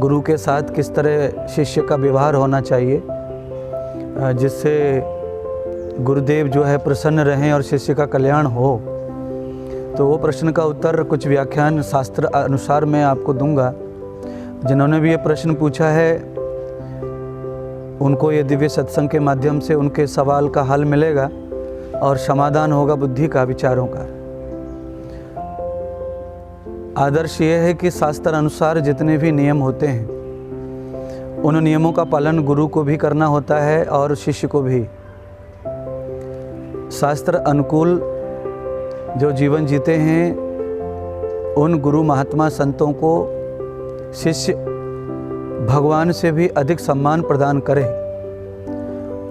गुरु के साथ किस तरह शिष्य का व्यवहार होना चाहिए जिससे गुरुदेव जो है प्रसन्न रहें और शिष्य का कल्याण हो। तो वो प्रश्न का उत्तर कुछ व्याख्यान शास्त्र अनुसार मैं आपको दूंगा। जिन्होंने भी ये प्रश्न पूछा है उनको ये दिव्य सत्संग के माध्यम से उनके सवाल का हल मिलेगा और समाधान होगा बुद्धि का, विचारों का। आदर्श ये है कि शास्त्र अनुसार जितने भी नियम होते हैं उन नियमों का पालन गुरु को भी करना होता है और शिष्य को भी। शास्त्र अनुकूल जो जीवन जीते हैं उन गुरु महात्मा संतों को शिष्य भगवान से भी अधिक सम्मान प्रदान करे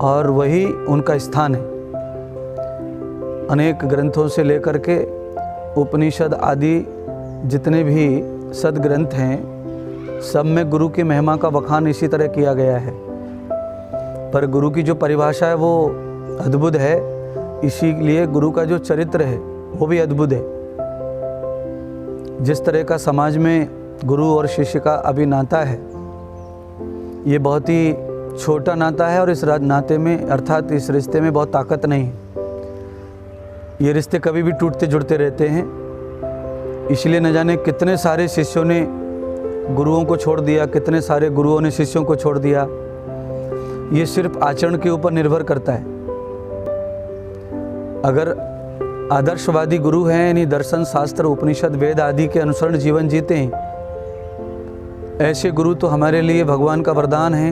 और वही उनका स्थान है। अनेक ग्रंथों से लेकर के उपनिषद आदि जितने भी सदग्रंथ हैं सब में गुरु की महिमा का बखान इसी तरह किया गया है। पर गुरु की जो परिभाषा है वो अद्भुत है, इसीलिए गुरु का जो चरित्र है वो भी अद्भुत है। जिस तरह का समाज में गुरु और शिष्य का अभी नाता है ये बहुत ही छोटा नाता है और इस नाते में अर्थात इस रिश्ते में बहुत ताकत नहीं है। ये रिश्ते कभी भी टूटते जुड़ते रहते हैं। इसलिए न जाने कितने सारे शिष्यों ने गुरुओं को छोड़ दिया, कितने सारे गुरुओं ने शिष्यों को छोड़ दिया। ये सिर्फ आचरण के ऊपर निर्भर करता है। अगर आदर्शवादी गुरु हैं यानी दर्शन शास्त्र उपनिषद वेद आदि के अनुसरण जीवन जीते हैं ऐसे गुरु तो हमारे लिए भगवान का वरदान है।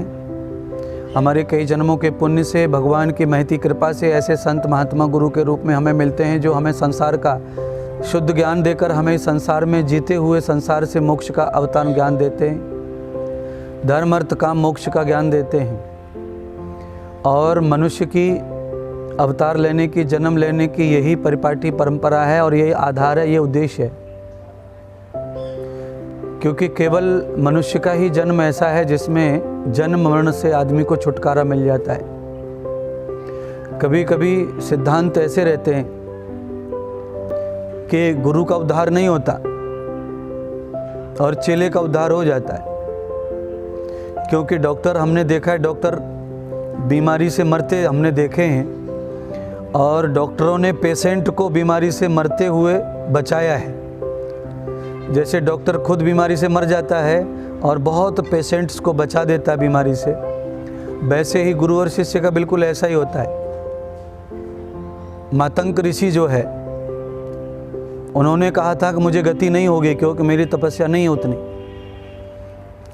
हमारे कई जन्मों के पुण्य से भगवान की महती कृपा से ऐसे संत महात्मा गुरु के रूप में हमें मिलते हैं जो हमें संसार का शुद्ध ज्ञान देकर हमें संसार में जीते हुए संसार से मोक्ष का अवतार ज्ञान देते हैं, धर्म अर्थ काम मोक्ष का ज्ञान देते हैं। और मनुष्य की अवतार लेने की, जन्म लेने की यही परिपाटी परंपरा है और यही आधार है, ये उद्देश्य है। क्योंकि केवल मनुष्य का ही जन्म ऐसा है जिसमें जन्म मरण से आदमी को छुटकारा मिल जाता है। कभी कभी सिद्धांत ऐसे रहते हैं कि गुरु का उद्धार नहीं होता और चेले का उद्धार हो जाता है। क्योंकि डॉक्टर हमने देखा है, डॉक्टर बीमारी से मरते हमने देखे हैं और डॉक्टरों ने पेशेंट को बीमारी से मरते हुए बचाया है। जैसे डॉक्टर खुद बीमारी से मर जाता है और बहुत पेशेंट्स को बचा देता है बीमारी से, वैसे ही गुरु और शिष्य का बिल्कुल ऐसा ही होता है। मातंग ऋषि जो है उन्होंने कहा था कि मुझे गति नहीं होगी क्योंकि मेरी तपस्या नहीं है उतनी,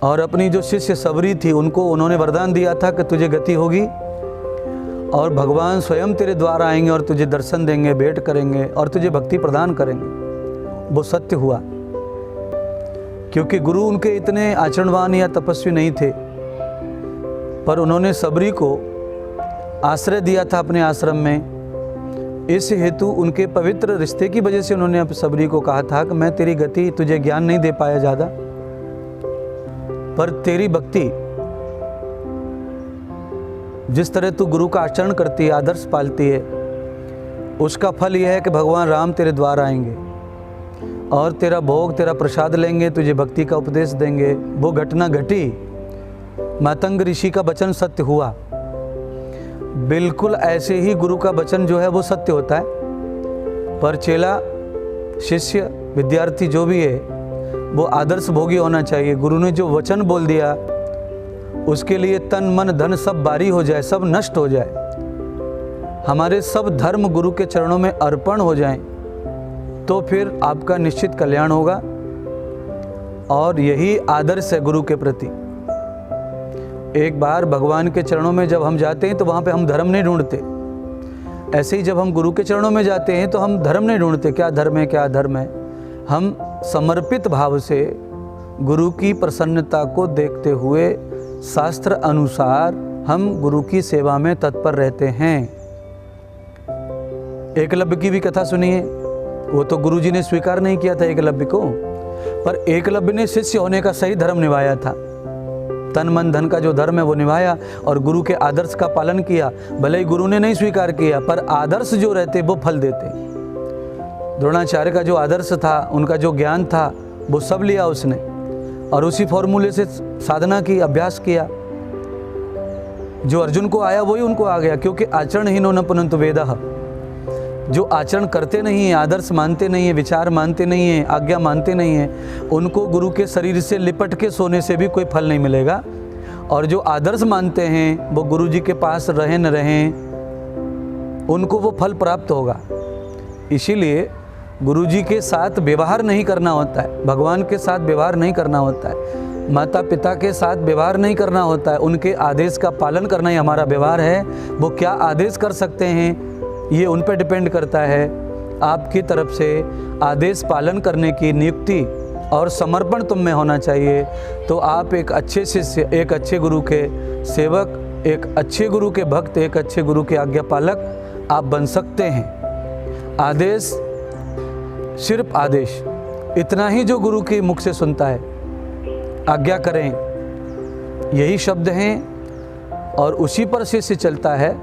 और अपनी जो शिष्य सबरी थी उनको उन्होंने वरदान दिया था कि तुझे गति होगी और भगवान स्वयं तेरे द्वार आएंगे और तुझे दर्शन देंगे, भेंट करेंगे और तुझे भक्ति प्रदान करेंगे। वो सत्य हुआ क्योंकि गुरु उनके इतने आचरणवान या तपस्वी नहीं थे, पर उन्होंने सबरी को आश्रय दिया था अपने आश्रम में। इस हेतु उनके पवित्र रिश्ते की वजह से उन्होंने सबरी को कहा था कि मैं तेरी गति, तुझे ज्ञान नहीं दे पाया ज़्यादा, पर तेरी भक्ति, जिस तरह तू गुरु का आचरण करती है, आदर्श पालती है, उसका फल यह है कि भगवान राम तेरे द्वार आएंगे और तेरा भोग, तेरा प्रसाद लेंगे, तुझे भक्ति का उपदेश देंगे। वो घटना घटी। मातंग ऋषि का वचन सत्य हुआ। बिल्कुल ऐसे ही गुरु का वचन जो है वो सत्य होता है। पर चेला, शिष्य, विद्यार्थी जो भी है वो आदर्श भोगी होना चाहिए। गुरु ने जो वचन बोल दिया उसके लिए तन मन धन सब बारी हो जाए, सब नष्ट हो जाए, हमारे सब धर्म गुरु के चरणों में अर्पण हो जाएं, तो फिर आपका निश्चित कल्याण होगा। और यही आदर्श है गुरु के प्रति। एक बार भगवान के चरणों में जब हम जाते हैं तो वहाँ पे हम धर्म नहीं ढूंढते। ऐसे ही जब हम गुरु के चरणों में जाते हैं तो हम धर्म नहीं ढूंढते, क्या धर्म है, क्या धर्म है। हम समर्पित भाव से गुरु की प्रसन्नता को देखते हुए शास्त्र अनुसार हम गुरु की सेवा में तत्पर रहते हैं। एकलव्य की भी कथा सुनिए। वो तो गुरुजी ने स्वीकार नहीं किया था एकलव्य को, पर एकलव्य ने शिष्य होने का सही धर्म निभाया था। तन मन धन का जो धर्म है वो निभाया और गुरु के आदर्श का पालन किया। भले ही गुरु ने नहीं स्वीकार किया, पर आदर्श जो रहते वो फल देते। द्रोणाचार्य का जो आदर्श था, उनका जो ज्ञान था, वो सब लिया उसने। और उसी फॉर्मूले से साधना की, अभ्यास किया। जो अर्जुन को आया वही उनको आ गया, क्योंकि आचरणहीनो न पुनन्तु वेदः। जो आचरण करते नहीं हैं, आदर्श मानते नहीं हैं, विचार मानते नहीं हैं, आज्ञा मानते नहीं हैं, उनको गुरु के शरीर से लिपट के सोने से भी कोई फल नहीं मिलेगा। और जो आदर्श मानते हैं वो गुरु जी के पास रहें न रहें, उनको वो फल प्राप्त होगा। इसीलिए गुरु जी के साथ व्यवहार नहीं करना होता है, भगवान के साथ व्यवहार नहीं करना होता है, माता पिता के साथ व्यवहार नहीं करना होता है, उनके आदेश का पालन करना ही हमारा व्यवहार है। वो क्या आदेश कर सकते हैं ये उन पर डिपेंड करता है। आपकी तरफ से आदेश पालन करने की नियुक्ति और समर्पण तुम में होना चाहिए, तो आप एक अच्छे शिष्य, एक अच्छे गुरु के सेवक, एक अच्छे गुरु के भक्त, एक अच्छे गुरु के आज्ञा पालक आप बन सकते हैं। आदेश, सिर्फ आदेश, इतना ही जो गुरु के मुख से सुनता है, आज्ञा करें, यही शब्द हैं और उसी पर शिष्य चलता है,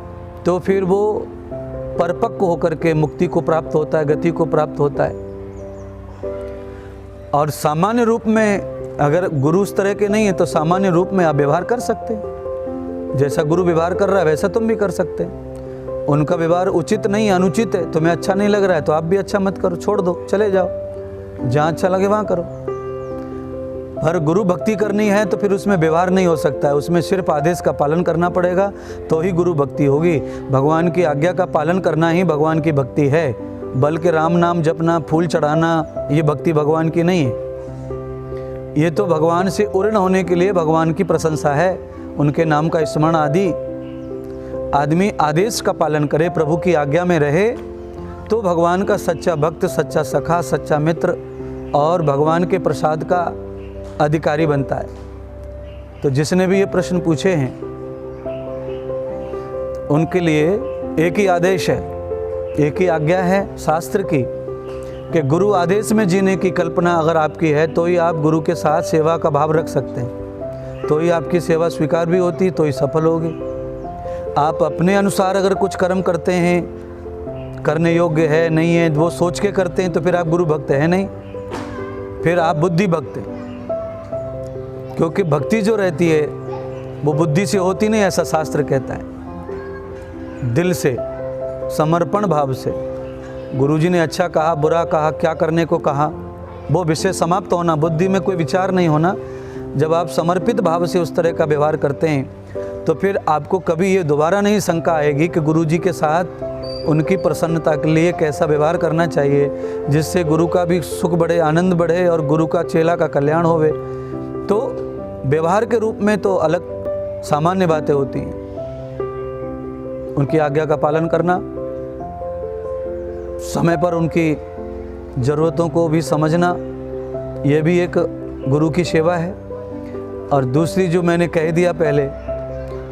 तो फिर वो परिपक्व होकर के मुक्ति को प्राप्त होता है, गति को प्राप्त होता है। और सामान्य रूप में अगर गुरु उस तरह के नहीं है तो सामान्य रूप में आप व्यवहार कर सकते हैं। जैसा गुरु व्यवहार कर रहा है वैसा तुम भी कर सकते हैं। उनका व्यवहार उचित नहीं, अनुचित है, तुम्हें अच्छा नहीं लग रहा है तो आप भी अच्छा मत करो, छोड़ दो, चले जाओ, जहाँ अच्छा लगे वहाँ करो। हर गुरु भक्ति करनी है तो फिर उसमें व्यवहार नहीं हो सकता है, उसमें सिर्फ आदेश का पालन करना पड़ेगा, तो ही गुरु भक्ति होगी। भगवान की आज्ञा का पालन करना ही भगवान की भक्ति है, बल्कि राम नाम जपना, फूल चढ़ाना, ये भक्ति भगवान की नहीं है। ये तो भगवान से उर्ण होने के लिए भगवान की प्रशंसा है, उनके नाम का स्मरण आदि। आदमी आदेश का पालन करे, प्रभु की आज्ञा में रहे, तो भगवान का सच्चा भक्त, सच्चा सखा, सच्चा मित्र और भगवान के प्रसाद का अधिकारी बनता है। तो जिसने भी ये प्रश्न पूछे हैं उनके लिए एक ही आदेश है, एक ही आज्ञा है शास्त्र की, कि गुरु आदेश में जीने की कल्पना अगर आपकी है तो ही आप गुरु के साथ सेवा का भाव रख सकते हैं, तो ही आपकी सेवा स्वीकार भी होती, तो ही सफल होगी। आप अपने अनुसार अगर कुछ कर्म करते हैं, करने योग्य है नहीं है, वो सोच के करते हैं, तो फिर आप गुरु भक्त है नहीं, फिर आप बुद्धि भक्त हैं। क्योंकि भक्ति जो रहती है वो बुद्धि से होती नहीं, ऐसा शास्त्र कहता है। दिल से, समर्पण भाव से, गुरुजी ने अच्छा कहा, बुरा कहा, क्या करने को कहा, वो विषय समाप्त होना, बुद्धि में कोई विचार नहीं होना। जब आप समर्पित भाव से उस तरह का व्यवहार करते हैं तो फिर आपको कभी ये दोबारा नहीं शंका आएगी कि गुरुजी के साथ उनकी प्रसन्नता के लिए कैसा व्यवहार करना चाहिए, जिससे गुरु का भी सुख बढ़े, आनंद बढ़े और गुरु का चेला का कल्याण होवे। तो व्यवहार के रूप में तो अलग सामान्य बातें होती हैं, उनकी आज्ञा का पालन करना, समय पर उनकी ज़रूरतों को भी समझना, यह भी एक गुरु की सेवा है। और दूसरी जो मैंने कह दिया पहले,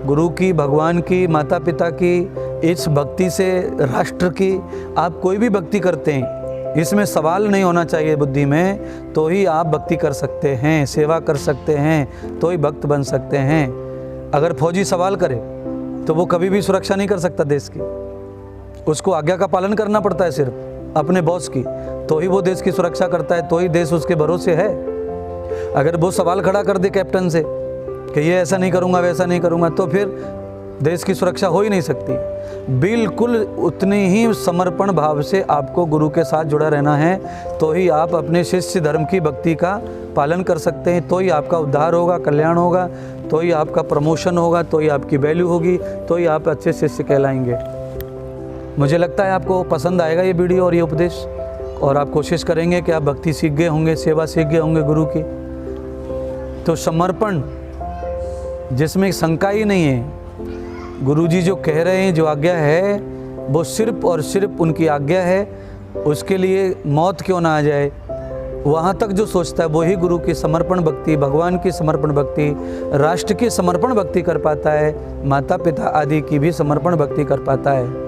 गुरु की, भगवान की, माता पिता की, इस भक्ति से राष्ट्र की, आप कोई भी भक्ति करते हैं, इसमें सवाल नहीं होना चाहिए बुद्धि में, तो ही आप भक्ति कर सकते हैं, सेवा कर सकते हैं, तो ही भक्त बन सकते हैं। अगर फौजी सवाल करे तो वो कभी भी सुरक्षा नहीं कर सकता देश की, उसको आज्ञा का पालन करना पड़ता है सिर्फ अपने बॉस की, तो ही वो देश की सुरक्षा करता है, तो ही देश उसके भरोसे है। अगर वो सवाल खड़ा कर दे कैप्टन से कि ये ऐसा नहीं करूँगा, वैसा नहीं करूँगा, तो फिर देश की सुरक्षा हो ही नहीं सकती। बिल्कुल उतनी ही समर्पण भाव से आपको गुरु के साथ जुड़ा रहना है, तो ही आप अपने शिष्य धर्म की भक्ति का पालन कर सकते हैं, तो ही आपका उद्धार होगा, कल्याण होगा, तो ही आपका प्रमोशन होगा, तो ही आपकी वैल्यू होगी, तो ही आप अच्छे शिष्य कहलाएंगे। मुझे लगता है आपको पसंद आएगा ये वीडियो और ये उपदेश, और आप कोशिश करेंगे कि आप भक्ति सीख गए होंगे, सेवा सीख गए होंगे गुरु की। तो समर्पण जिसमें शंका ही नहीं है, गुरुजी जो कह रहे हैं, जो आज्ञा है वो सिर्फ और सिर्फ उनकी आज्ञा है, उसके लिए मौत क्यों ना आ जाए, वहाँ तक जो सोचता है वही गुरु की समर्पण भक्ति, भगवान की समर्पण भक्ति, राष्ट्र की समर्पण भक्ति कर पाता है, माता पिता आदि की भी समर्पण भक्ति कर पाता है।